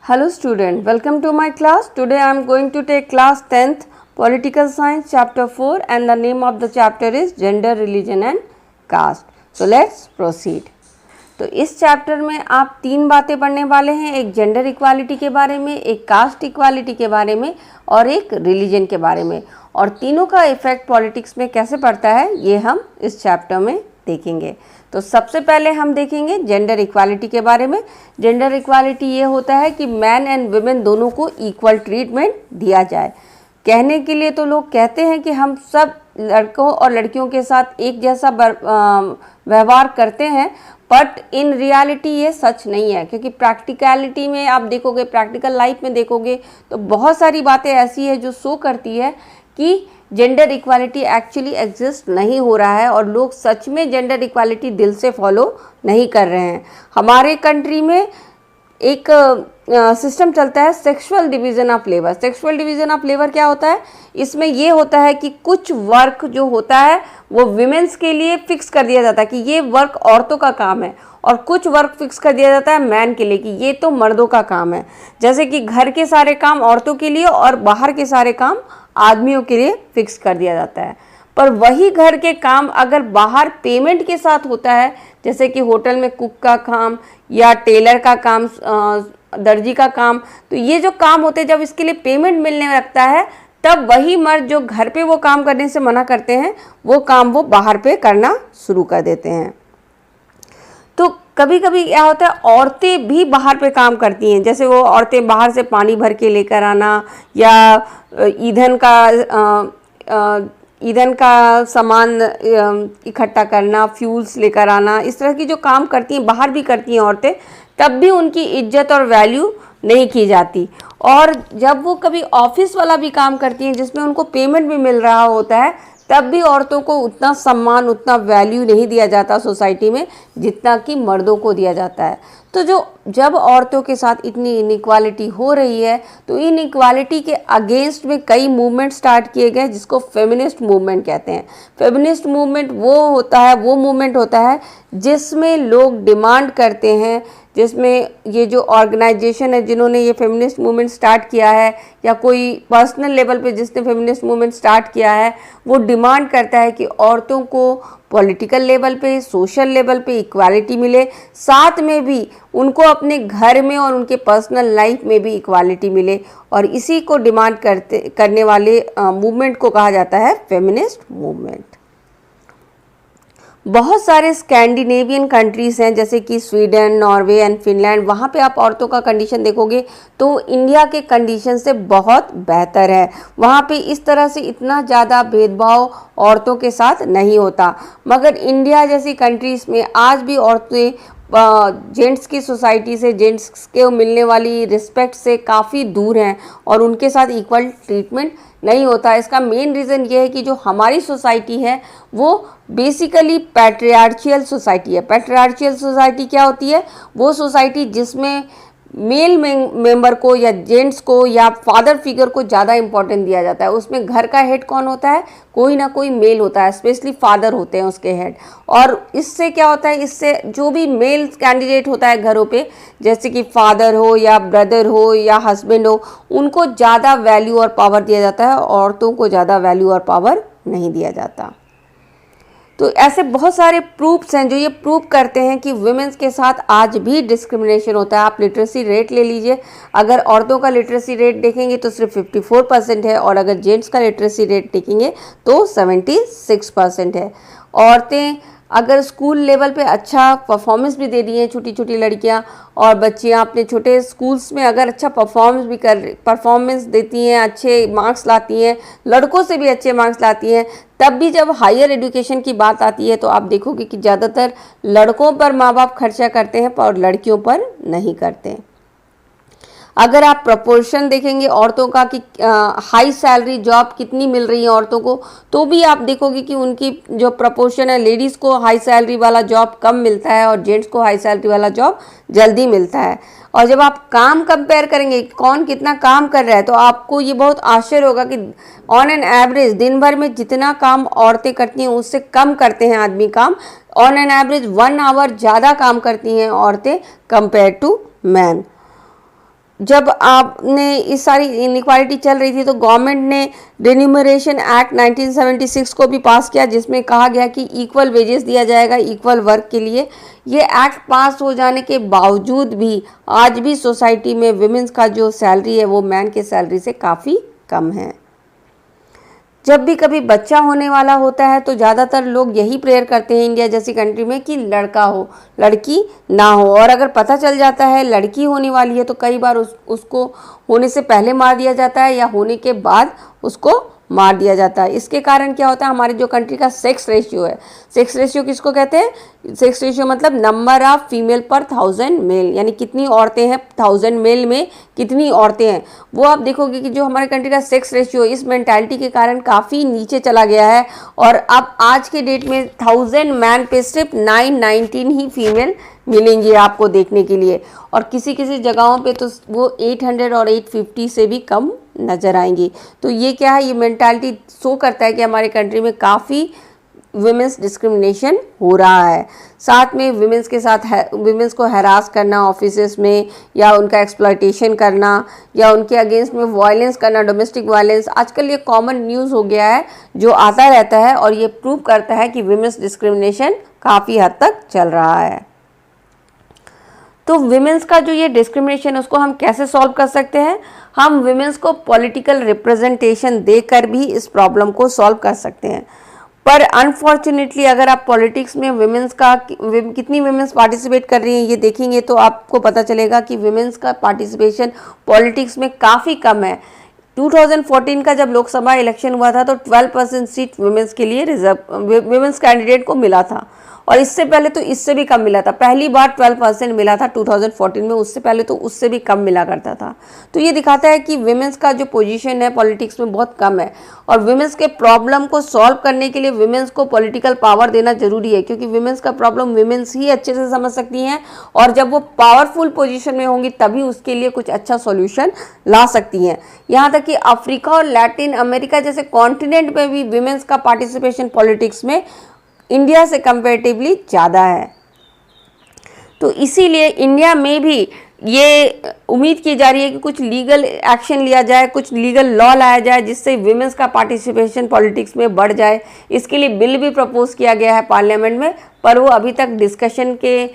Hello student, welcome to my class. Today I am going to take class 10th Political Science chapter 4 and the name of the chapter is Gender, Religion and Caste. So let's proceed. तो इस chapter में आप तीन बातें पढ़ने वाले हैं, एक जेंडर इक्वालिटी के बारे में, एक कास्ट इक्वालिटी के बारे में और एक रिलीजन के बारे में, और तीनों का इफेक्ट पॉलिटिक्स में कैसे पड़ता है ये हम इस चैप्टर में देखेंगे। तो सबसे पहले हम देखेंगे जेंडर इक्वालिटी के बारे में। जेंडर इक्वालिटी ये होता है कि मैन एंड वुमेन दोनों को इक्वल ट्रीटमेंट दिया जाए। कहने के लिए तो लोग कहते हैं कि हम सब लड़कों और लड़कियों के साथ एक जैसा व्यवहार करते हैं, बट इन रियलिटी ये सच नहीं है, क्योंकि प्रैक्टिकलिटी में आप देखोगे, प्रैक्टिकल लाइफ में देखोगे तो बहुत सारी बातें ऐसी है जो शो करती है कि जेंडर इक्वालिटी एक्चुअली एग्जिस्ट नहीं हो रहा है और लोग सच में जेंडर इक्वालिटी दिल से फॉलो नहीं कर रहे हैं। हमारे कंट्री में एक सिस्टम चलता है sexual division of labour. Sexual division of labour क्या होता है? इसमें ये होता है कि कुछ वर्क जो होता है वो विमेंस के लिए फिक्स कर दिया जाता है कि ये वर्क औरतों का काम है, और कुछ वर्क फिक्स कर दिया जाता है मैन के लिए कि ये तो मर्दों का काम है। जैसे कि घर के सारे काम औरतों के लिए और बाहर के सारे काम आदमियों के लिए फिक्स कर दिया जाता है। पर वही घर के काम अगर बाहर पेमेंट के साथ होता है, जैसे कि होटल में कुक का काम या टेलर का काम, दर्जी का काम, तो ये जो काम होते हैं जब इसके लिए पेमेंट मिलने लगता है तब वही मर्द जो घर पे वो काम करने से मना करते हैं वो काम वो बाहर पे करना शुरू कर देते हैं। तो कभी कभी क्या होता है, औरतें भी बाहर पे काम करती हैं। जैसे वो औरतें बाहर से पानी भर के लेकर आना या ईंधन का सामान इकट्ठा करना, फ्यूल्स लेकर आना, इस तरह की जो काम करती हैं बाहर भी करती हैं औरतें, तब भी उनकी इज्जत और वैल्यू नहीं की जाती। और जब वो कभी ऑफिस वाला भी काम करती हैं जिसमें उनको पेमेंट भी मिल रहा होता है, तब भी औरतों को उतना सम्मान, उतना वैल्यू नहीं दिया जाता सोसाइटी में जितना कि मर्दों को दिया जाता है। तो जब औरतों के साथ इतनी इनइक्वालिटी हो रही है तो इनइक्वालिटी के अगेंस्ट में कई मूवमेंट स्टार्ट किए गए जिसको फेमिनिस्ट मूवमेंट कहते हैं। फेमिनिस्ट मूवमेंट वो मूवमेंट होता है जिसमें लोग डिमांड करते हैं, जिसमें ये जो ऑर्गेनाइजेशन है जिन्होंने ये फेमिनिस्ट मूवमेंट स्टार्ट किया है या कोई पर्सनल लेवल पे जिसने फेमिनिस्ट मूवमेंट स्टार्ट किया है, वो डिमांड करता है कि औरतों को पॉलिटिकल लेवल पे, सोशल लेवल पे इक्वालिटी मिले, साथ में भी उनको अपने घर में और उनके पर्सनल लाइफ में भी इक्वालिटी मिले, और इसी को डिमांड करने वाले मूवमेंट को कहा जाता है फेमिनिस्ट मूवमेंट। बहुत सारे स्कैंडिनेवियन कंट्रीज़ हैं जैसे कि स्वीडन, नॉर्वे एंड फिनलैंड, वहाँ पे आप औरतों का कंडीशन देखोगे तो इंडिया के कंडीशन से बहुत बेहतर है। वहाँ पे इस तरह से इतना ज़्यादा भेदभाव औरतों के साथ नहीं होता। मगर इंडिया जैसी कंट्रीज़ में आज भी औरतें जेंट्स की सोसाइटी से, जेंट्स के मिलने वाली रिस्पेक्ट से काफ़ी दूर हैं और उनके साथ इक्वल ट्रीटमेंट नहीं होता। इसका मेन रीज़न ये है कि जो हमारी सोसाइटी है वो बेसिकली पैट्रियार्चियल सोसाइटी है। पैट्रियार्चियल सोसाइटी क्या होती है? वो सोसाइटी जिसमें मेल मेंबर को या जेंट्स को या फादर फिगर को ज़्यादा इंपॉर्टेंट दिया जाता है। उसमें घर का हेड कौन होता है? कोई ना कोई मेल होता है, स्पेशली फादर होते हैं उसके हेड। और इससे क्या होता है, इससे जो भी मेल कैंडिडेट होता है घरों पे, जैसे कि फादर हो या ब्रदर हो या हस्बैंड हो, उनको ज़्यादा वैल्यू और पावर दिया जाता है, औरतों को ज़्यादा वैल्यू और पावर नहीं दिया जाता। तो ऐसे बहुत सारे प्रूफ्स हैं जो ये प्रूव करते हैं कि वुमेन्स के साथ आज भी डिस्क्रिमिनेशन होता है। आप लिटरेसी रेट ले लीजिए, अगर औरतों का लिटरेसी रेट देखेंगे तो सिर्फ 54% है, और अगर जेंट्स का लिटरेसी रेट देखेंगे तो 76% है। औरतें अगर स्कूल लेवल पे अच्छा परफॉर्मेंस भी दे रही हैं, छोटी छोटी लड़कियां और बच्चियां अपने छोटे स्कूल्स में अगर अच्छा परफॉर्मेंस देती हैं, अच्छे मार्क्स लाती हैं, लड़कों से भी अच्छे मार्क्स लाती हैं, तब भी जब हायर एजुकेशन की बात आती है तो आप देखोगे कि ज़्यादातर लड़कों पर माँ बाप खर्चा करते हैं और लड़कियों पर नहीं करते। अगर आप प्रपोर्शन देखेंगे औरतों का कि हाई सैलरी जॉब कितनी मिल रही है औरतों को, तो भी आप देखोगे कि उनकी जो प्रपोर्शन है, लेडीज़ को हाई सैलरी वाला जॉब कम मिलता है और जेंट्स को हाई सैलरी वाला जॉब जल्दी मिलता है। और जब आप काम कंपेयर करेंगे कौन कितना काम कर रहा है, तो आपको ये बहुत आश्चर्य होगा कि ऑन एन एवरेज दिन भर में जितना काम औरतें करती हैं उससे कम करते हैं आदमी काम। ऑन एन एवरेज 1 आवर ज़्यादा काम करती हैं औरतें कंपेयर टू मैन। जब आपने इस सारी इनइक्वालिटी चल रही थी तो गवर्नमेंट ने रेन्यूमरेशन एक्ट 1976 को भी पास किया, जिसमें कहा गया कि इक्वल वेजेस दिया जाएगा इक्वल वर्क के लिए। ये एक्ट पास हो जाने के बावजूद भी आज भी सोसाइटी में विमेंस का जो सैलरी है वो मैन के सैलरी से काफ़ी कम है। जब भी कभी बच्चा होने वाला होता है तो ज़्यादातर लोग यही प्रेयर करते हैं इंडिया जैसी कंट्री में कि लड़का हो, लड़की ना हो। और अगर पता चल जाता है लड़की होने वाली है तो कई बार उसको होने से पहले मार दिया जाता है या होने के बाद उसको मार दिया जाता है। इसके कारण क्या होता है, हमारे जो कंट्री का सेक्स रेशियो है, सेक्स रेशियो किसको कहते हैं? सेक्स रेशियो मतलब नंबर ऑफ फीमेल पर 1000 मेल, यानी कितनी औरतें हैं 1000 मेल में कितनी औरतें हैं। वो आप देखोगे कि जो हमारे कंट्री का सेक्स रेशियो इस मेंटालिटी के कारण काफ़ी नीचे चला गया है। और अब आज के डेट में 1000 मैन पे सिर्फ 919 ही फीमेल मिलेंगी आपको देखने के लिए, और किसी किसी जगहों पे तो वो 800 और 850 से भी कम नज़र आएंगी। तो ये क्या है, ये मेंटालिटी शो करता है कि हमारे कंट्री में काफ़ी विमेंस डिस्क्रिमिनेशन हो रहा है। साथ में विमेंस के साथ विमेंस को हैरास करना ऑफिसेस में, या उनका एक्सप्लॉयटेशन करना, या उनके अगेंस्ट में वायलेंस करना, डोमेस्टिक वायलेंस, आजकल ये कॉमन न्यूज़ हो गया है जो आता रहता है, और ये प्रूव करता है कि विमेंस डिस्क्रिमिनेशन काफ़ी हद तक चल रहा है। तो विमेंस का जो ये डिस्क्रिमिनेशन है उसको हम कैसे सॉल्व कर सकते हैं? हम विमेंस को पॉलिटिकल रिप्रेजेंटेशन देकर भी इस प्रॉब्लम को सॉल्व कर सकते हैं। पर अनफॉर्चुनेटली अगर आप पॉलिटिक्स में विमेंस का कितनी विमेंस पार्टिसिपेट कर रही हैं ये देखेंगे तो आपको पता चलेगा कि विमेंस का पार्टिसिपेशन पॉलिटिक्स में काफ़ी कम है। 2014 का जब लोकसभा इलेक्शन हुआ था तो 12% सीट विमेंस के लिए विमेंस कैंडिडेट को मिला था, और इससे पहले तो इससे भी कम मिला था। पहली बार 12% मिला था 2014 में, उससे पहले तो उससे भी कम मिला करता था। तो ये दिखाता है कि विमेंस का जो पोजीशन है पॉलिटिक्स में बहुत कम है, और विमेंस के प्रॉब्लम को सॉल्व करने के लिए विमेंस को पॉलिटिकल पावर देना जरूरी है, क्योंकि विमेंस का प्रॉब्लम विमेंस ही अच्छे से समझ सकती हैं, और जब वो पावरफुल पोजीशन में होंगी तभी उसके लिए कुछ अच्छा सॉल्यूशन ला सकती हैं। यहाँ तक कि अफ्रीका और लैटिन अमेरिका जैसे कॉन्टिनेंट में भी विमेंस का पार्टिसिपेशन पॉलिटिक्स में इंडिया से कंपैरेटिवली ज़्यादा है। तो इसीलिए इंडिया में भी ये उम्मीद की जा रही है कि कुछ लीगल एक्शन लिया जाए, कुछ लीगल लॉ लाया जाए जिससे विमेंस का पार्टिसिपेशन पॉलिटिक्स में बढ़ जाए। इसके लिए बिल भी प्रपोज किया गया है पार्लियामेंट में, पर वो अभी तक डिस्कशन के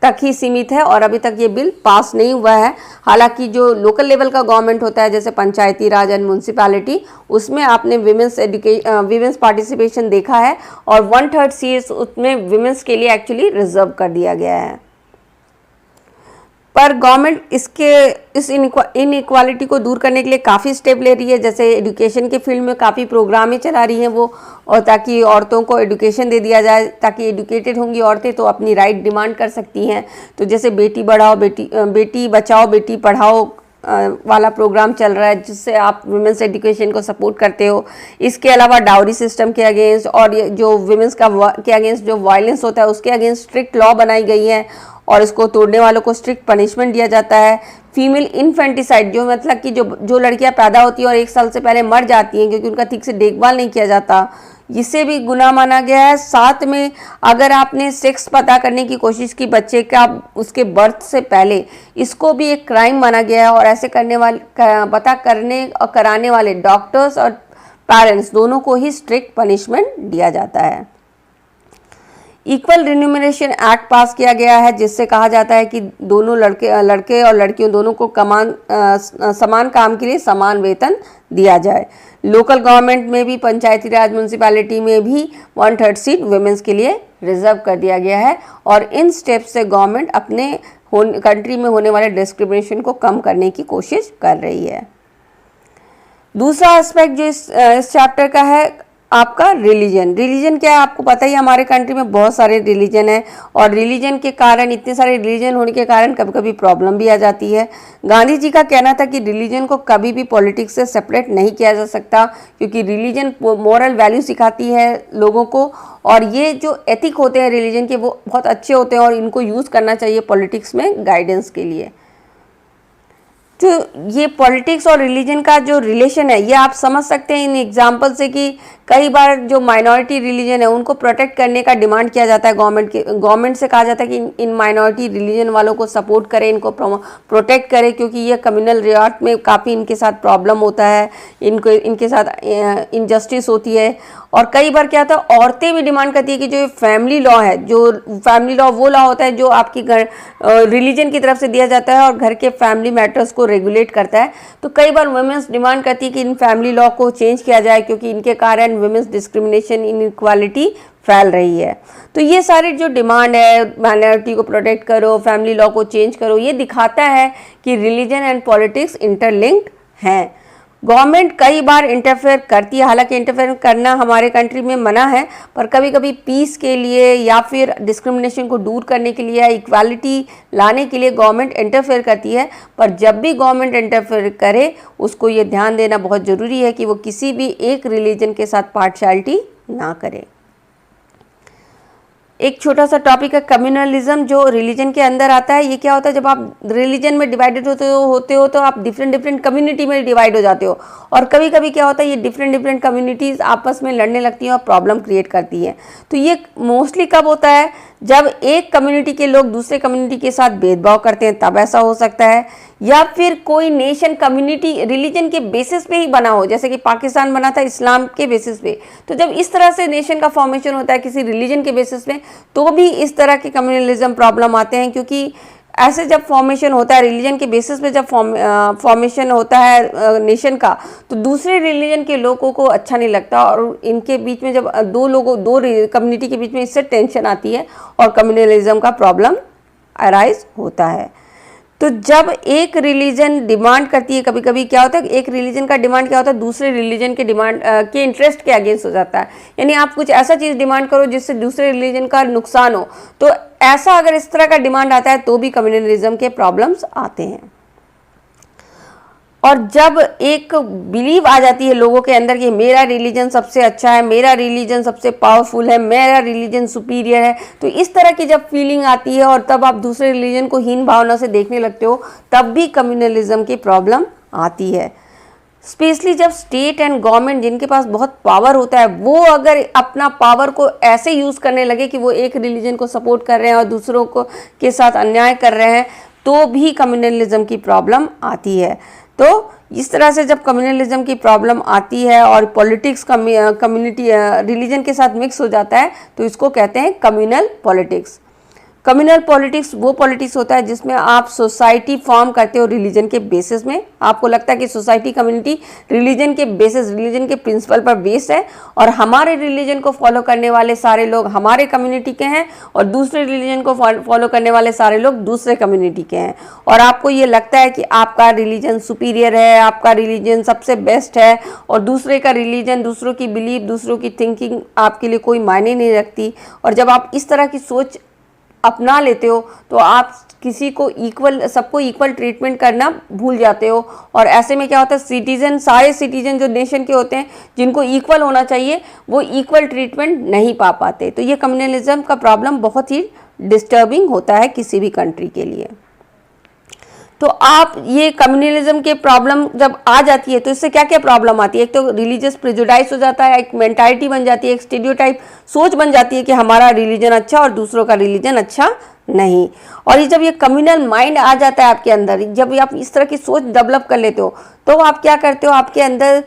तक ही सीमित है और अभी तक ये बिल पास नहीं हुआ है। हालांकि जो लोकल लेवल का गवर्नमेंट होता है जैसे पंचायती राज एंड म्यूनसिपैलिटी, उसमें आपने विमेंस पार्टिसिपेशन देखा है, और 1/3 सीट्स उसमें विमेंस के लिए एक्चुअली रिजर्व कर दिया गया है। पर गवर्नमेंट इस इनइक्वालिटी को दूर करने के लिए काफ़ी स्टेप ले रही है, जैसे एजुकेशन के फील्ड में काफ़ी प्रोग्रामें चला रही हैं वो, और ताकि औरतों को एजुकेशन दे दिया जाए, ताकि एजुकेटेड होंगी औरतें तो अपनी राइट डिमांड कर सकती हैं। तो जैसे बेटी बचाओ बेटी पढ़ाओ वाला प्रोग्राम चल रहा है, जिससे आप विमेंस एजुकेशन को सपोर्ट करते हो। इसके अलावा डाउरी सिस्टम के अगेंस्ट और जो विमेंस के अगेंस्ट जो वायलेंस होता है उसके अगेंस्ट स्ट्रिक्ट लॉ बनाई गई है, और इसको तोड़ने वालों को स्ट्रिक्ट पनिशमेंट दिया जाता है। फीमेल इन्फेंटिसाइड, जो मतलब कि जो लड़कियां पैदा होती हैं और 1 साल से पहले मर जाती हैं क्योंकि उनका ठीक से देखभाल नहीं किया जाता, इसे भी गुनाह माना गया है। साथ में अगर आपने सेक्स पता करने की कोशिश की बच्चे का उसके बर्थ से पहले, इसको भी एक क्राइम माना गया है, और ऐसे करने वाले पता करने और कराने वाले डॉक्टर्स और पेरेंट्स दोनों को ही स्ट्रिक्ट पनिशमेंट दिया जाता है। इक्वल रिन्यूमरेशन एक्ट पास किया गया है, जिससे कहा जाता है कि दोनों लड़के और लड़कियों दोनों को समान काम के लिए समान वेतन दिया जाए। लोकल गवर्नमेंट में भी, पंचायती राज म्यूनसिपैलिटी में भी 1/3 सीट वुमेन्स के लिए रिजर्व कर दिया गया है, और इन स्टेप्स से गवर्नमेंट अपने कंट्री में होने वाले डिस्क्रिमिनेशन को कम करने की कोशिश कर रही है। दूसरा एस्पेक्ट जो इस चैप्टर का है आपका रिलीजन क्या है, आपको पता ही हमारे कंट्री में बहुत सारे रिलीजन है, और रिलीजन के कारण, इतने सारे रिलीजन होने के कारण कभी कभी प्रॉब्लम भी आ जाती है। गांधी जी का कहना था कि रिलीजन को कभी भी पॉलिटिक्स से सेपरेट नहीं किया जा सकता, क्योंकि रिलीजन मॉरल वैल्यू सिखाती है लोगों को, और ये जो एथिक होते हैं रिलीजन के वो बहुत अच्छे होते हैं, और इनको यूज़ करना चाहिए पॉलिटिक्स में गाइडेंस के लिए। जो ये पॉलिटिक्स और रिलीजन का जो रिलेशन है ये आप समझ सकते हैं इन एग्जाम्पल से कि कई बार जो माइनॉरिटी रिलीजन है उनको प्रोटेक्ट करने का डिमांड किया जाता है गवर्नमेंट से कहा जाता है कि इन माइनॉरिटी रिलीजन वालों को सपोर्ट करें, इनको प्रोटेक्ट करें, क्योंकि ये कम्युनल रियाट में काफ़ी इनके साथ प्रॉब्लम होता है, इनके साथ इनजस्टिस होती है। और कई बार क्या होता है, औरतें भी डिमांड करती है कि जो फैमिली लॉ है, जो फैमिली लॉ वो लॉ होता है जो आपकी घर रिलीजन की तरफ से दिया जाता है और घर के फैमिली मैटर्स को रेगुलेट करता है। तो कई बार वुमेन्स डिमांड करती है कि इन फैमिली लॉ को चेंज किया जाए, क्योंकि इनके कारण वुमेन्स डिस्क्रिमिनेशन, इनइक्वालिटी फैल रही है। तो ये सारी जो डिमांड है, माइनॉरिटी को प्रोटेक्ट करो, फैमिली लॉ को चेंज करो, ये दिखाता है कि रिलीजन एंड पॉलिटिक्स इंटरलिंक्ड हैं। गवर्नमेंट कई बार इंटरफेयर करती है, हालांकि इंटरफेयर करना हमारे कंट्री में मना है, पर कभी कभी पीस के लिए या फिर डिस्क्रिमिनेशन को दूर करने के लिए या इक्वालिटी लाने के लिए गवर्नमेंट इंटरफेयर करती है। पर जब भी गवर्नमेंट इंटरफेयर करे उसको ये ध्यान देना बहुत ज़रूरी है कि वो किसी भी एक रिलीजन के साथ पार्शियलिटी ना करे। एक छोटा सा टॉपिक है कम्युनलिज्म, जो रिलीजन के अंदर आता है। ये क्या होता है, जब आप रिलीजन में डिवाइडेड होते हो तो आप डिफरेंट कम्युनिटी में डिवाइड हो जाते हो, और कभी कभी क्या होता है, ये डिफरेंट कम्युनिटीज़ आपस में लड़ने लगती हैं और प्रॉब्लम क्रिएट करती हैं। तो ये मोस्टली कब होता है, जब एक कम्युनिटी के लोग दूसरे कम्युनिटी के साथ भेदभाव करते हैं तब ऐसा हो सकता है, या फिर कोई नेशन कम्युनिटी रिलीजन के बेसिस पे ही बना हो, जैसे कि पाकिस्तान बना था इस्लाम के बेसिस पे। तो जब इस तरह से नेशन का फॉर्मेशन होता है किसी रिलीजन के बेसिस पे, तो भी इस तरह के कम्युनलिज्म प्रॉब्लम आते हैं, क्योंकि ऐसे जब फॉर्मेशन होता है रिलीजन के बेसिस पे, जब फॉर्मेशन होता है नेशन का, तो दूसरे रिलीजन के लोगों को अच्छा नहीं लगता, और इनके बीच में जब दो कम्युनिटी के बीच में इससे टेंशन आती है और कम्युनलिज्म का प्रॉब्लम अराइज होता है। तो जब एक रिलीजन डिमांड करती है, कभी कभी क्या होता है, एक रिलीजन का डिमांड क्या होता है, दूसरे रिलीजन के डिमांड के इंटरेस्ट के अगेंस्ट हो जाता है। यानी आप कुछ ऐसा चीज़ डिमांड करो जिससे दूसरे रिलीजन का नुकसान हो, तो ऐसा अगर इस तरह का डिमांड आता है तो भी कम्युनलिज्म के प्रॉब्लम्स आते हैं। और जब एक बिलीव आ जाती है लोगों के अंदर कि मेरा रिलीजन सबसे अच्छा है, मेरा रिलीजन सबसे पावरफुल है, मेरा रिलीजन सुपीरियर है, तो इस तरह की जब फीलिंग आती है और तब आप दूसरे रिलीजन को हीन भावना से देखने लगते हो, तब भी कम्युनलिज्म की प्रॉब्लम आती है। स्पेशली जब स्टेट एंड गवर्नमेंट जिनके पास बहुत पावर होता है, वो अगर अपना पावर को ऐसे यूज़ करने लगे कि वो एक रिलीजन को सपोर्ट कर रहे हैं और दूसरों को के साथ अन्याय कर रहे हैं, तो भी कम्युनलिज्म की प्रॉब्लम आती है। तो इस तरह से जब कम्युनलिज्म की प्रॉब्लम आती है और पॉलिटिक्स कम्युनिटी रिलीजन के साथ मिक्स हो जाता है, तो इसको कहते हैं कम्युनल पॉलिटिक्स। कम्युनल पॉलिटिक्स वो पॉलिटिक्स होता है जिसमें आप सोसाइटी फॉर्म करते हो रिलीजन के बेसिस में। आपको लगता है कि सोसाइटी कम्युनिटी रिलीजन के बेसिस, रिलीजन के प्रिंसिपल पर बेस्ड है, और हमारे रिलीजन को फॉलो करने वाले सारे लोग हमारे कम्युनिटी के हैं और दूसरे रिलीजन को फॉलो करने वाले सारे लोग दूसरे कम्युनिटी के हैं, और आपको ये लगता है कि आपका रिलीजन सुपीरियर है, आपका रिलीजन सबसे बेस्ट है, और दूसरे का रिलीजन, दूसरों की बिलीफ, दूसरों की थिंकिंग आपके लिए कोई मायने नहीं रखती। और जब आप इस तरह की सोच अपना लेते हो तो आप किसी को सबको इक्वल ट्रीटमेंट करना भूल जाते हो, और ऐसे में क्या होता है, सारे सिटीजन जो नेशन के होते हैं जिनको इक्वल होना चाहिए वो इक्वल ट्रीटमेंट नहीं पा पाते। तो ये कम्युनलिज्म का प्रॉब्लम बहुत ही डिस्टर्बिंग होता है किसी भी कंट्री के लिए। तो आप ये कम्युनलिज्म के प्रॉब्लम जब आ जाती है तो इससे क्या क्या प्रॉब्लम आती है, एक तो रिलीजियस प्रेजुडाइज हो जाता है, एक मेंटालिटी बन जाती है, एक स्टीरियोटाइप सोच बन जाती है कि हमारा रिलीजन अच्छा और दूसरों का रिलीजन अच्छा नहीं। और ये जब ये कम्युनल माइंड आ जाता है आपके अंदर, जब आप इस तरह की सोच डेवलप कर लेते हो, तो आप क्या करते हो, आपके अंदर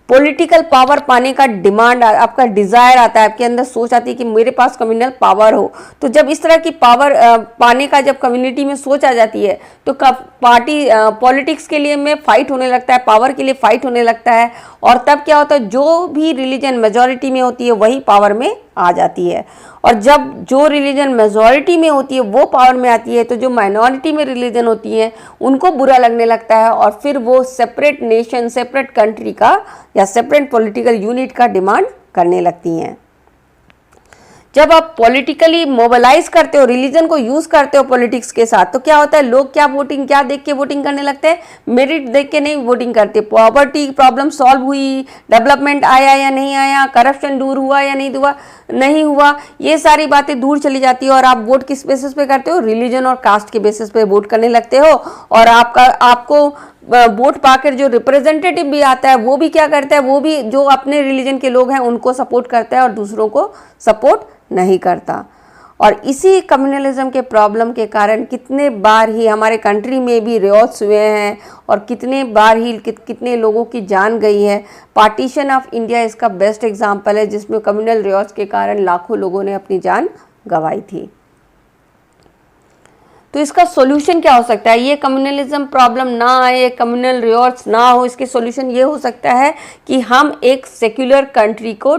पॉलिटिकल पावर पाने का डिमांड, आपका डिज़ायर आता है, आपके अंदर सोच आती है कि मेरे पास कम्युनल पावर हो। तो जब इस तरह की पावर पाने का जब कम्युनिटी में सोच आ जाती है, तो पार्टी पॉलिटिक्स के लिए में फाइट होने लगता है, पावर के लिए फाइट होने लगता है, और तब क्या होता है, जो भी रिलीजन मेजॉरिटी में होती है वही पावर में आ जाती है। और जब जो रिलीजन मेजॉरिटी में होती है वो पावर में आती है, तो जो माइनॉरिटी में रिलीजन होती है उनको बुरा लगने लगता है, और फिर वो सेपरेट नेशन, सेपरेट कंट्री का या सेपरेट पॉलिटिकल यूनिट का डिमांड करने लगती हैं। जब आप पॉलिटिकली मोबिलाइज करते हो, रिलीजन को यूज करते हो पॉलिटिक्स के साथ, तो क्या होता है, लोग क्या देख के वोटिंग करने लगते हैं, मेरिट देख के नहीं वोटिंग करते। पॉवर्टी प्रॉब्लम सॉल्व हुई, डेवलपमेंट आया या नहीं आया, करप्शन दूर हुआ या नहीं हुआ, ये सारी बातें दूर चली जाती है और आप वोट किस बेसिस पे करते हो, रिलीजन और कास्ट के बेसिस पे वोट करने लगते हो। और आपको वोट पाकर जो रिप्रेजेंटेटिव भी आता है वो भी क्या करता है, वो भी जो अपने रिलीजन के लोग हैं उनको सपोर्ट करता है और दूसरों को सपोर्ट नहीं करता। और इसी कम्युनलिज्म के प्रॉब्लम के कारण कितने बार ही हमारे कंट्री में भी रिवॉल्ट्स हुए हैं और कितने बार ही कितने लोगों की जान गई है। पार्टीशन ऑफ इंडिया इसका बेस्ट एग्जांपल है, जिसमें कम्युनल रिवॉल्ट्स के कारण लाखों लोगों ने अपनी जान गंवाई थी। तो इसका सॉल्यूशन क्या हो सकता है, ये कम्युनलिज्म प्रॉब्लम ना आए, कम्युनल रिवॉल्ट्स ना हो, इसके सॉल्यूशन ये हो सकता है कि हम एक सेक्युलर कंट्री को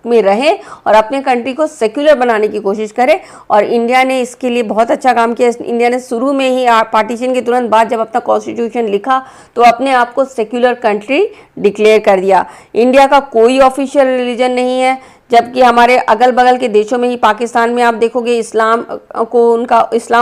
में रहें और अपने कंट्री को सेक्युलर बनाने की कोशिश करें। और इंडिया ने इसके लिए बहुत अच्छा काम किया। इंडिया ने शुरू में ही पार्टीशन के तुरंत बाद जब अपना कॉन्स्टिट्यूशन लिखा तो अपने आप को सेक्युलर कंट्री डिक्लेयर कर दिया। इंडिया का कोई ऑफिशियल रिलीजन नहीं है, जबकि हमारे अगल बगल के देशों में ही, पाकिस्तान में आप देखोगे इस्लाम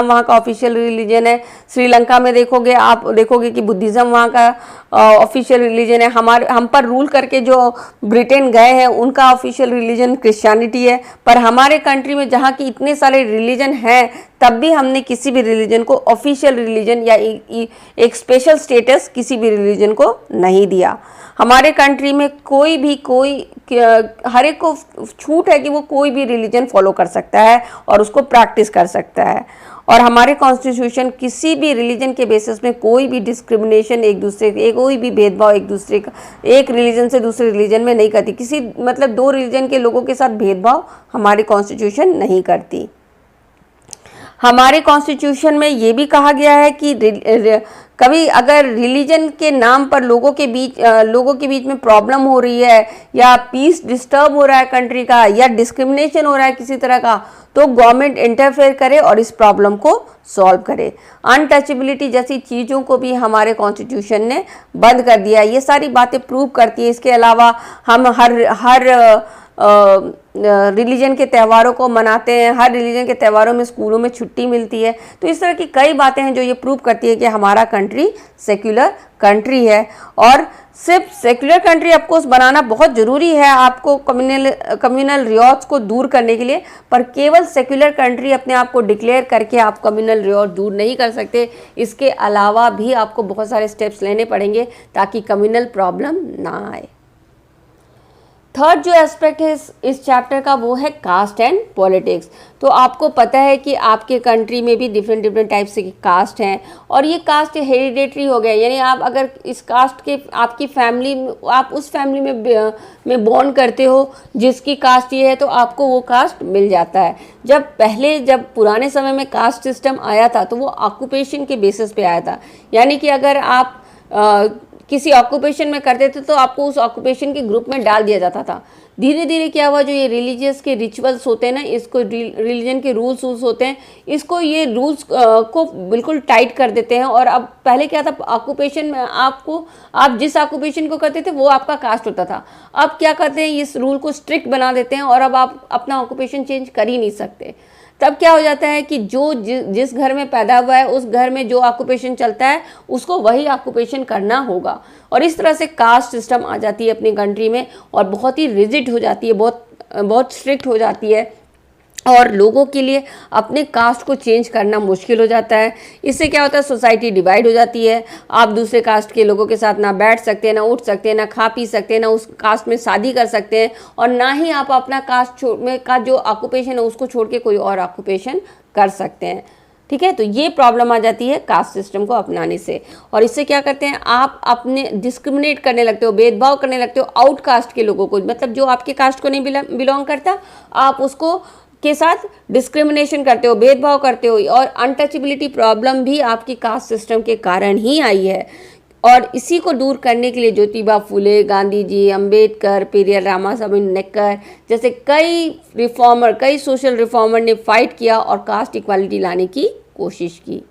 वहाँ का ऑफिशियल रिलीजन है। श्रीलंका में आप देखोगे कि बुद्धिज़्म वहाँ का ऑफिशियल रिलीजन है। हम पर रूल करके जो ब्रिटेन गए हैं उनका ऑफिशियल रिलीजन क्रिश्चियनिटी है। पर हमारे कंट्री में जहाँ की इतने सारे रिलीजन हैं, तब भी हमने किसी भी रिलीजन को ऑफिशियल रिलीजन या एक स्पेशल स्टेटस किसी भी रिलीजन को नहीं दिया। हमारे कंट्री में हर एक को छूट है कि वो कोई भी रिलीजन फॉलो कर सकता है और उसको प्रैक्टिस कर सकता है। और हमारे कॉन्स्टिट्यूशन किसी भी रिलीजन के बेसिस में कोई भी डिस्क्रिमिनेशन, कोई भी भेदभाव एक रिलीजन से दूसरे रिलीजन में नहीं करती। दो रिलीजन के लोगों के साथ भेदभाव हमारी कॉन्स्टिट्यूशन नहीं करती। हमारे कॉन्स्टिट्यूशन में ये भी कहा गया है कि कभी अगर रिलीजन के नाम पर लोगों के बीच में प्रॉब्लम हो रही है या पीस डिस्टर्ब हो रहा है कंट्री का, या डिस्क्रिमिनेशन हो रहा है किसी तरह का, तो गवर्नमेंट इंटरफेयर करे और इस प्रॉब्लम को सॉल्व करे। अनटचेबिलिटी जैसी चीज़ों को भी हमारे कॉन्स्टिट्यूशन ने बंद कर दिया। ये सारी बातें प्रूव करती है। इसके अलावा हम हर रिलीजन के त्योहारों को मनाते हैं, हर रिलीजन के त्योहारों में स्कूलों में छुट्टी मिलती है। तो इस तरह की कई बातें हैं जो ये प्रूव करती है कि हमारा कंट्री सेक्युलर कंट्री है। और सिर्फ सेक्युलर कंट्री ऑफकोर्स बनाना बहुत ज़रूरी है आपको कम्युनल रिवॉल्ट्स को दूर करने के लिए, पर केवल सेक्युलर कंट्री अपने आप को डिक्लेयर करके आप कम्युनल रिवॉल्ट दूर नहीं कर सकते। इसके अलावा भी आपको बहुत सारे स्टेप्स लेने पड़ेंगे ताकि कम्युनल प्रॉब्लम ना आए। थर्ड जो एस्पेक्ट है इस चैप्टर का वो है कास्ट एंड पॉलिटिक्स। तो आपको पता है कि आपके कंट्री में भी डिफरेंट टाइप्स के कास्ट हैं और ये कास्ट हेरिडेटरी हो गया, यानी आप अगर इस कास्ट के आपकी फैमिली, आप उस फैमिली में बॉर्न करते हो जिसकी कास्ट ये है तो आपको वो कास्ट मिल जाता है। जब पुराने समय में कास्ट सिस्टम आया था तो वो ऑक्यूपेशन के बेसिस पे आया था, यानी कि अगर आप किसी ऑक्यूपेशन में करते थे तो आपको उस ऑक्यूपेशन के ग्रुप में डाल दिया जाता था। धीरे धीरे क्या हुआ, जो ये रिलीजियस के रिचुअल्स होते हैं ना, इसको रिलीजन के रूल्स होते हैं, इसको ये रूल्स को बिल्कुल टाइट कर देते हैं। और अब पहले क्या था, ऑक्यूपेशन में आप जिस ऑक्यूपेशन को करते थे वो आपका कास्ट होता था। अब क्या करते हैं, इस रूल को स्ट्रिक्ट बना देते हैं और अब आप अपना ऑक्यूपेशन चेंज कर ही नहीं सकते। तब क्या हो जाता है कि जिस घर में पैदा हुआ है उस घर में जो ऑक्यूपेशन चलता है उसको वही ऑक्यूपेशन करना होगा। और इस तरह से कास्ट सिस्टम आ जाती है अपनी कंट्री में और बहुत ही रिजिड हो जाती है, बहुत स्ट्रिक्ट हो जाती है और लोगों के लिए अपने कास्ट को चेंज करना मुश्किल हो जाता है। इससे क्या होता है, सोसाइटी डिवाइड हो जाती है। आप दूसरे कास्ट के लोगों के साथ ना बैठ सकते हैं, ना उठ सकते हैं, ना खा पी सकते हैं, ना उस कास्ट में शादी कर सकते हैं और ना ही आप अपना कास्ट में का जो ऑक्यूपेशन है उसको छोड़ के कोई और ऑक्यूपेशन कर सकते हैं। ठीक है, तो ये प्रॉब्लम आ जाती है कास्ट सिस्टम को अपनाने से। और इससे क्या करते हैं, आप अपने डिस्क्रिमिनेट करने लगते हो, भेदभाव करने लगते हो आउटकास्ट के लोगों को, मतलब जो आपके कास्ट को नहीं बिलोंग करता आप उसको के साथ डिस्क्रिमिनेशन करते हो, भेदभाव करते हो। और अनटचेबिलिटी प्रॉब्लम भी आपकी कास्ट सिस्टम के कारण ही आई है। और इसी को दूर करने के लिए ज्योतिबा फुले, गांधी जी, अंबेडकर, पेरियार रामास्वामी नेक्कर जैसे कई सोशल रिफॉर्मर ने फाइट किया और कास्ट इक्वालिटी लाने की कोशिश की।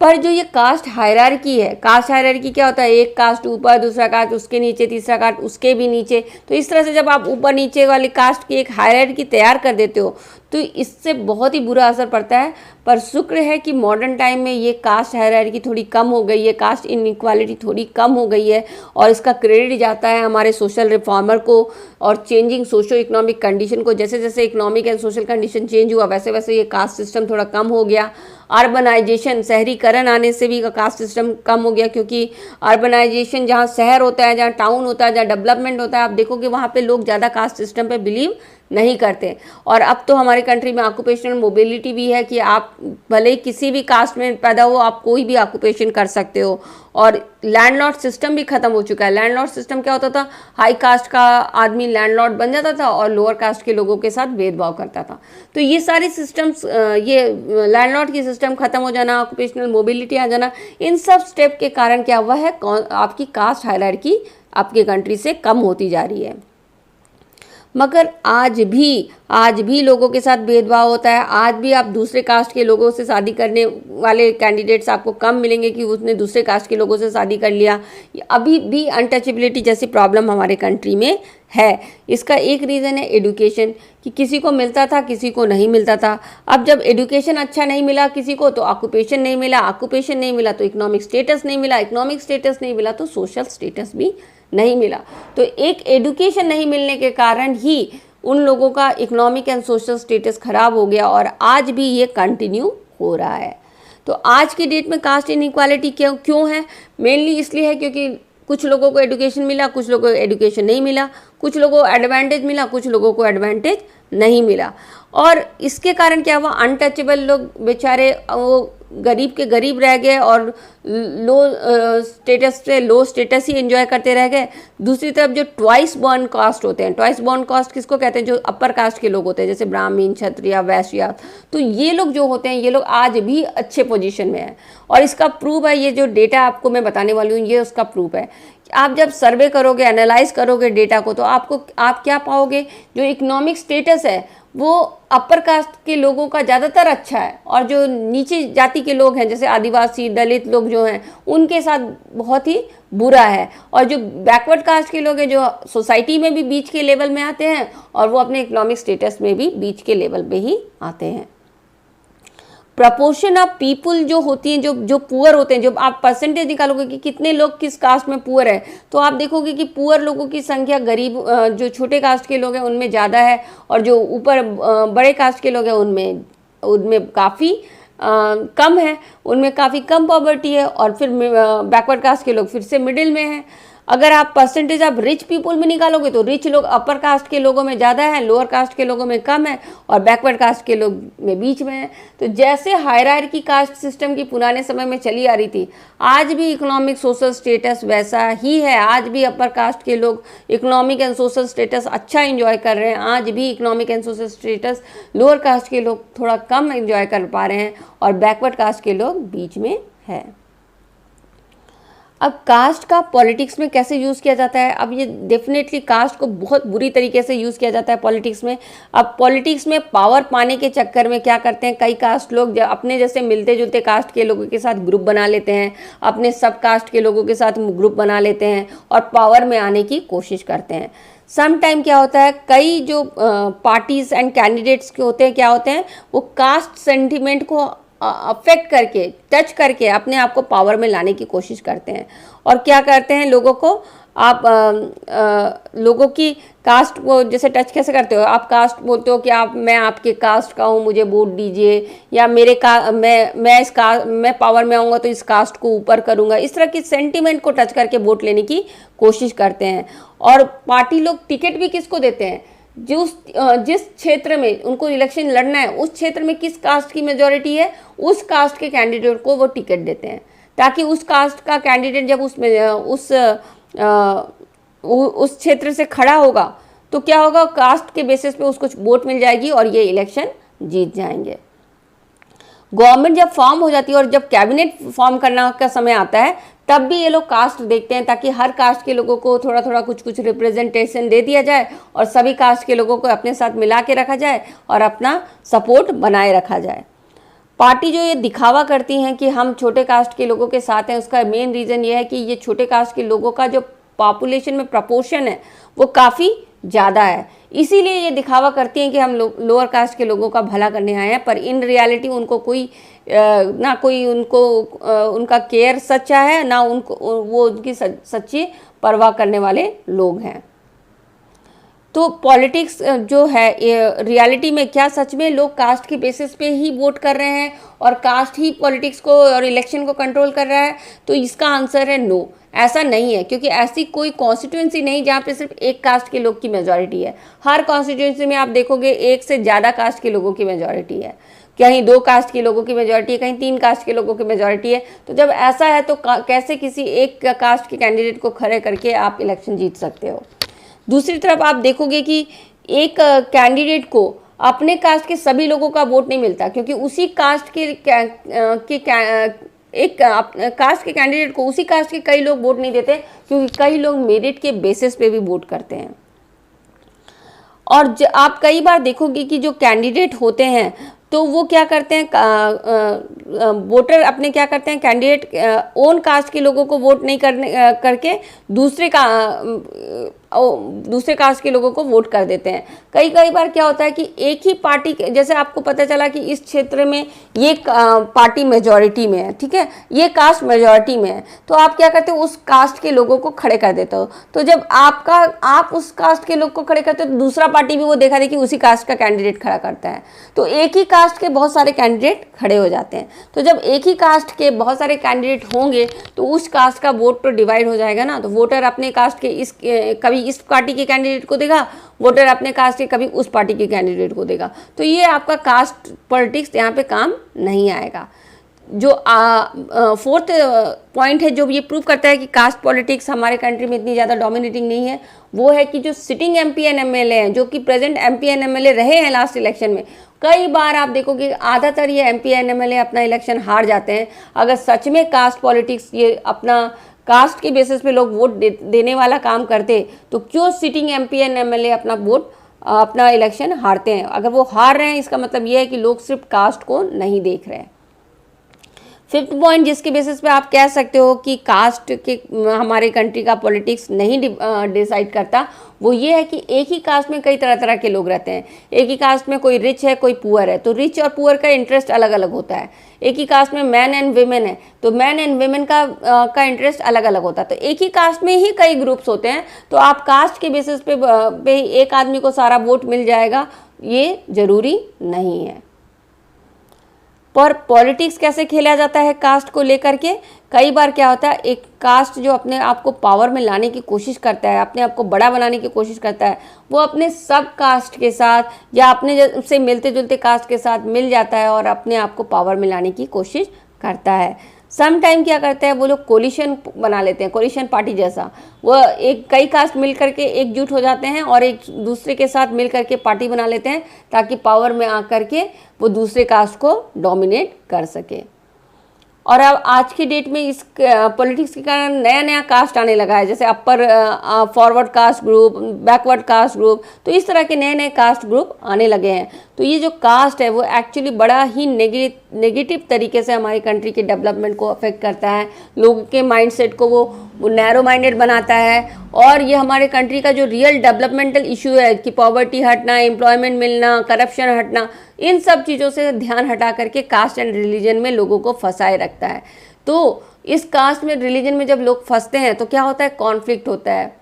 पर जो ये कास्ट हायरार्की है, कास्ट हायरार्की क्या होता है, एक कास्ट ऊपर, दूसरा कास्ट उसके नीचे, तीसरा कास्ट उसके भी नीचे। तो इस तरह से जब आप ऊपर नीचे वाली कास्ट की एक हायरार्की तैयार कर देते हो तो इससे बहुत ही बुरा असर पड़ता है। पर शुक्र है कि मॉडर्न टाइम में ये कास्ट हायरार्की थोड़ी कम हो गई है, कास्ट इनइक्वालिटी थोड़ी कम हो गई है, और इसका क्रेडिट जाता है हमारे सोशल रिफॉर्मर को और चेंजिंग सोशो इकोनॉमिक कंडीशन को। जैसे जैसे economic and social condition change हुआ वैसे वैसे ये कास्ट सिस्टम थोड़ा कम हो गया। अर्बनाइजेशन, शहरीकरण आने से भी कास्ट सिस्टम कम हो गया, क्योंकि अर्बनाइजेशन जहाँ शहर होता है, जहाँ टाउन होता है, जहाँ डेवलपमेंट होता है, आप देखोगे वहाँ पे लोग ज़्यादा कास्ट सिस्टम पे बिलीव नहीं करते। और अब तो हमारे कंट्री में ऑक्यूपेशनल मोबिलिटी भी है कि आप भले ही किसी भी कास्ट में पैदा हो, आप कोई भी ऑक्यूपेशन कर सकते हो। और लैंडलॉर्ड सिस्टम भी खत्म हो चुका है। लैंडलॉर्ड सिस्टम क्या होता था, हाई कास्ट का आदमी लैंडलॉर्ड बन जाता था और लोअर कास्ट के लोगों के साथ भेदभाव करता था। तो ये सारी सिस्टम्स, ये लैंडलॉर्ड की सिस्टम खत्म हो जाना, ऑक्यूपेशनल मोबिलिटी आ जाना, इन सब स्टेप के कारण क्या हुआ है, आपकी कास्ट हायरार्की आपके कंट्री से कम होती जा रही है। मगर आज भी लोगों के साथ भेदभाव होता है। आज भी आप दूसरे कास्ट के लोगों से शादी करने वाले कैंडिडेट्स आपको कम मिलेंगे कि उसने दूसरे कास्ट के लोगों से शादी कर लिया। अभी भी अनटचेबिलिटी जैसी प्रॉब्लम हमारे कंट्री में है। इसका एक रीज़न है एडुकेशन, कि किसी को मिलता था, किसी को नहीं मिलता था। अब जब एडुकेशन अच्छा नहीं मिला किसी को तो ऑक्यूपेशन नहीं मिला, ऑक्यूपेशन नहीं मिला तो इकोनॉमिक स्टेटस नहीं मिला, इकोनॉमिक स्टेटस नहीं मिला तो सोशल स्टेटस भी नहीं मिला। तो एक एडुकेशन नहीं मिलने के कारण ही उन लोगों का इकोनॉमिक एंड सोशल स्टेटस खराब हो गया, और आज भी ये कंटिन्यू हो रहा है। तो आज की डेट में कास्ट इनइक्वालिटी क्यों है? मेनली इसलिए है क्योंकि कुछ लोगों को एडुकेशन मिला, कुछ लोगों को एडुकेशन नहीं मिला, कुछ लोगों को एडवांटेज मिला, कुछ लोगों को एडवांटेज नहीं मिला। और इसके कारण क्या हुआ, अनटचेबल लोग बेचारे वो गरीब के गरीब रह गए और लो स्टेटस से लो स्टेटस ही एंजॉय करते रह गए। दूसरी तरफ जो ट्वाइस बॉर्न कास्ट होते हैं, ट्वाइस बॉर्न कास्ट किसको कहते हैं, जो अपर कास्ट के लोग होते हैं, जैसे ब्राह्मण, क्षत्रिय, वैश्य, तो ये लोग जो होते हैं ये लोग आज भी अच्छे पोजीशन में हैं। और इसका प्रूफ है, ये जो डेटा आपको मैं बताने वाली हूँ ये उसका प्रूफ है। आप जब सर्वे करोगे, एनालाइज करोगे डेटा को, तो आप क्या पाओगे, जो इकोनॉमिक स्टेटस है वो अपर कास्ट के लोगों का ज़्यादातर अच्छा है, और जो नीचे जाति के लोग हैं जैसे आदिवासी, दलित लोग जो हैं उनके साथ बहुत ही बुरा है। और जो बैकवर्ड कास्ट के लोग हैं, जो सोसाइटी में भी बीच के लेवल में आते हैं और वो अपने इकोनॉमिक स्टेटस में भी बीच के लेवल पे ही आते हैं। प्रपोर्शन ऑफ पीपल जो होती हैं, जो पुअर होते हैं, जब आप परसेंटेज निकालोगे कि कितने लोग किस कास्ट में पुअर है, तो आप देखोगे कि पुअर लोगों की संख्या गरीब जो छोटे कास्ट के लोग हैं उनमें ज़्यादा है, और जो ऊपर बड़े कास्ट के लोग हैं उनमें काफ़ी कम है, उनमें काफ़ी कम पॉवर्टी है। और फिर बैकवर्ड कास्ट के लोग फिर से मिडिल में हैं। अगर आप परसेंटेज ऑफ रिच पीपल में निकालोगे तो रिच लोग अपर कास्ट के लोगों में ज़्यादा है, लोअर कास्ट के लोगों में कम है, और बैकवर्ड कास्ट के लोग में बीच में है। तो जैसे हायरार्की कास्ट सिस्टम की पुराने समय में चली आ रही थी, आज भी इकोनॉमिक सोशल स्टेटस वैसा ही है। आज भी अपर कास्ट के लोग इकोनॉमिक एंड सोशल स्टेटस अच्छा एंजॉय कर रहे हैं। आज भी economic and social status lower caste के लोग थोड़ा कम एंजॉय कर पा रहे हैं, और बैकवर्ड कास्ट के लोग बीच में है। अब कास्ट का पॉलिटिक्स में कैसे यूज़ किया जाता है? अब ये डेफिनेटली कास्ट को बहुत बुरी तरीके से यूज़ किया जाता है पॉलिटिक्स में। अब पॉलिटिक्स में पावर पाने के चक्कर में क्या करते हैं, कई कास्ट लोग अपने जैसे मिलते जुलते कास्ट के लोगों के साथ ग्रुप बना लेते हैं, अपने सब कास्ट के लोगों के साथ ग्रुप बना लेते हैं और पावर में आने की कोशिश करते हैं। सम टाइम क्या होता है, कई जो पार्टीज एंड कैंडिडेट्स के होते हैं क्या होते हैं, वो कास्ट सेंटिमेंट को अफेक्ट करके, टच करके अपने आप को पावर में लाने की कोशिश करते हैं। और क्या करते हैं, लोगों को लोगों की कास्ट को जैसे टच कैसे करते हो, आप कास्ट बोलते हो कि मैं आपके कास्ट का हूँ, मुझे वोट दीजिए, या मैं पावर में आऊँगा तो इस कास्ट को ऊपर करूँगा। इस तरह की सेंटीमेंट को टच करके वोट लेने की कोशिश करते हैं। और पार्टी लोग टिकट भी किसको देते हैं, जिस क्षेत्र में उनको इलेक्शन लड़ना है उस क्षेत्र में किस कास्ट की मेजॉरिटी है, उस कास्ट के कैंडिडेट को वो टिकट देते हैं, ताकि उस कास्ट का कैंडिडेट जब उस क्षेत्र से खड़ा होगा तो क्या होगा, कास्ट के बेसिस पे उसको वोट मिल जाएगी और ये इलेक्शन जीत जाएंगे। गवर्नमेंट जब फॉर्म हो जाती है और जब कैबिनेट फॉर्म करना का समय आता है तब भी ये लोग कास्ट देखते हैं, ताकि हर कास्ट के लोगों को थोड़ा थोड़ा कुछ रिप्रेजेंटेशन दे दिया जाए और सभी कास्ट के लोगों को अपने साथ मिला के रखा जाए और अपना सपोर्ट बनाए रखा जाए। पार्टी जो ये दिखावा करती हैं कि हम छोटे कास्ट के लोगों के साथ हैं, उसका मेन रीज़न ये है कि ये छोटे कास्ट के लोगों का जो पॉपुलेशन में प्रपोर्शन है वो काफ़ी ज़्यादा है, इसीलिए ये दिखावा करती हैं कि हम लोअर कास्ट के लोगों का भला करने आए हैं, पर इन रियलिटी उनको कोई ना कोई उनको उनका केयर सच्चा है, ना उनको वो उनकी सच्ची परवाह करने वाले लोग हैं। तो पॉलिटिक्स जो है रियलिटी में क्या सच में लोग कास्ट के बेसिस पे ही वोट कर रहे हैं और कास्ट ही पॉलिटिक्स को और इलेक्शन को कंट्रोल कर रहा है? तो इसका आंसर है नो, ऐसा नहीं है, क्योंकि ऐसी कोई कॉन्स्टिट्यूंसी नहीं जहाँ पे सिर्फ एक कास्ट के लोग की मेजॉरिटी है। हर कॉन्स्टिट्यूंसी में आप देखोगे एक से ज़्यादा कास्ट के लोगों की मेजॉरिटी है, कहीं 2 कास्ट के लोगों की मेजॉरिटी है, कहीं 3 कास्ट के लोगों की मेजॉरिटी है। तो जब ऐसा है तो कैसे किसी एक कास्ट के कैंडिडेट को खड़े करके आप इलेक्शन जीत सकते हो? दूसरी तरफ आप देखोगे कि एक कैंडिडेट को अपने कास्ट के सभी लोगों का वोट नहीं मिलता, क्योंकि उसी कास्ट के एक कास्ट के कैंडिडेट को उसी कास्ट के कई लोग वोट नहीं देते, क्योंकि कई लोग मेरिट के बेसिस पे भी वोट करते हैं। और आप कई बार देखोगे कि जो कैंडिडेट होते हैं तो वो क्या करते हैं, वोटर अपने क्या करते हैं, कैंडिडेट ओन कास्ट के लोगों को वोट नहीं करके दूसरे कास्ट के लोगों को वोट कर देते हैं। कई बार क्या होता है कि एक ही पार्टी, जैसे आपको पता चला कि इस क्षेत्र में ये पार्टी मेजॉरिटी में है, ठीक है, ये कास्ट मेजॉरिटी में है, तो आप क्या करते हो, उस कास्ट के लोगों को खड़े कर देते हो। तो जब आप उस कास्ट के लोग को खड़े करते हो तो दूसरा पार्टी भी वो देखा देखी उसी कास्ट का कैंडिडेट खड़ा करता है, तो एक ही कास्ट के बहुत सारे कैंडिडेट खड़े हो जाते हैं। तो जब एक ही कास्ट के बहुत सारे कैंडिडेट होंगे तो उस कास्ट का वोट तो डिवाइड हो जाएगा ना। तो वोटर अपने कास्ट के कभी इस पार्टी के कैंडिडेट को देगा, वोटर अपने कास्ट के कभी उस पार्टी के कैंडिडेट को देगा। तो ये आपका कास्ट पॉलिटिक्स यहाँ पे काम नहीं आएगा। जो फोर्थ पॉइंट है जो ये प्रूव करता है कि कास्ट पॉलिटिक्स हमारे कंट्री में इतनी ज़्यादा डोमिनेटिंग नहीं है, वो है कि जो सिटिंग एमपी एंड एमएलए हैं, जो कि प्रेजेंट एमपी एंड एमएलए रहे हैं लास्ट इलेक्शन में, कई बार आप देखोगे आधातर ये एमपी एंड एमएलए अपना इलेक्शन हार जाते हैं। अगर सच में कास्ट पॉलिटिक्स ये अपना कास्ट के बेसिस पे लोग वोट देने वाला काम करते तो क्यों सिटिंग एमपी एंड एमएलए अपना इलेक्शन हारते हैं? अगर वो हार रहे हैं इसका मतलब ये है कि लोग सिर्फ कास्ट को नहीं देख रहे हैं। फिफ्थ पॉइंट जिसके बेसिस पे आप कह सकते हो कि कास्ट के हमारे कंट्री का पॉलिटिक्स नहीं डिसाइड करता, वो ये है कि एक ही कास्ट में कई तरह तरह के लोग रहते हैं। एक ही कास्ट में कोई रिच है, कोई पुअर है, तो रिच और पुअर का इंटरेस्ट अलग अलग होता है। एक ही कास्ट में मैन एंड वीमेन है, तो मैन एंड वीमेन का इंटरेस्ट अलग अलग होता है। तो एक ही कास्ट में ही कई ग्रुप्स होते हैं, तो आप कास्ट के बेसिस पे एक आदमी को सारा वोट मिल जाएगा ये ज़रूरी नहीं है। पर पॉलिटिक्स कैसे खेला जाता है कास्ट को लेकर के? कई बार क्या होता है, एक कास्ट जो अपने आप को पावर में लाने की कोशिश करता है, अपने आप को बड़ा बनाने की कोशिश करता है, वो अपने सब कास्ट के साथ या अपने से मिलते जुलते कास्ट के साथ मिल जाता है और अपने आप को पावर में लाने की कोशिश करता है। सम टाइम क्या करते हैं वो लोग कोलिशन बना लेते हैं, कोलिशन पार्टी जैसा। वो कई कास्ट मिल करके एकजुट हो जाते हैं और एक दूसरे के साथ मिल करके पार्टी बना लेते हैं ताकि पावर में आकर के वो दूसरे कास्ट को डोमिनेट कर सके। और अब आज की डेट में इस पॉलिटिक्स के कारण नया नया कास्ट आने लगा है, जैसे upper forward caste group, backward caste group, तो इस तरह के नए नए कास्ट ग्रुप आने लगे हैं। तो ये जो कास्ट है वो एक्चुअली बड़ा ही नेगेटिव तरीके से हमारी कंट्री के डेवलपमेंट को अफेक्ट करता है, लोगों के माइंडसेट को वो नैरो माइंडेड बनाता है। और ये हमारे कंट्री का जो रियल डेवलपमेंटल इशू है कि पॉवर्टी हटना, एम्प्लॉयमेंट मिलना, करप्शन हटना, इन सब चीज़ों से ध्यान हटा करके कास्ट एंड रिलीजन में लोगों को फंसाए रखता है। तो इस कास्ट में रिलीजन में जब लोग फंसते हैं तो क्या होता है, कॉन्फ्लिक्ट होता है,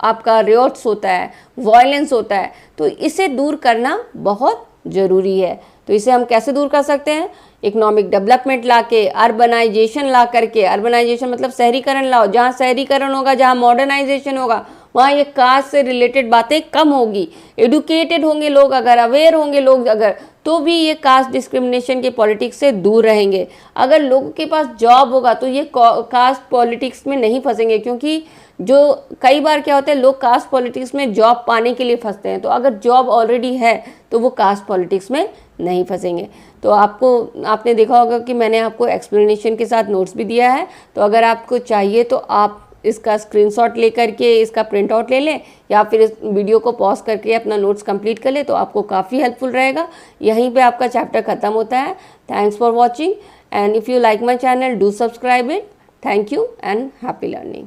आपका रियोट्स होता है, वायलेंस होता है। तो इसे दूर करना बहुत ज़रूरी है। तो इसे हम कैसे दूर कर सकते हैं? इकोनॉमिक डेवलपमेंट ला के, अर्बनाइजेशन ला करके, अर्बनाइजेशन मतलब शहरीकरण लाओ, जहाँ शहरीकरण होगा, जहाँ मॉडर्नाइजेशन होगा, वहाँ ये कास्ट से रिलेटेड बातें कम होगी। एडुकेटेड होंगे लोग अगर, अवेयर होंगे लोग अगर, तो भी ये कास्ट डिस्क्रिमिनेशन के पॉलिटिक्स से दूर रहेंगे। अगर लोगों के पास जॉब होगा तो ये कास्ट पॉलिटिक्स में नहीं फंसेंगे, क्योंकि जो कई बार क्या होता है लोग कास्ट पॉलिटिक्स में जॉब पाने के लिए फंसते हैं। तो अगर जॉब ऑलरेडी है तो वो कास्ट पॉलिटिक्स में नहीं फंसेंगे। तो आपने देखा होगा कि मैंने आपको एक्सप्लेनेशन के साथ नोट्स भी दिया है, तो अगर आपको चाहिए तो आप इसका स्क्रीनशॉट ले करके इसका प्रिंट आउट ले लें या फिर इस वीडियो को पॉज करके अपना नोट्स कंप्लीट कर ले तो आपको काफ़ी हेल्पफुल रहेगा। यहीं पे आपका चैप्टर ख़त्म होता है। Thanks for watching and if you like my channel do subscribe it. Thank you and happy learning.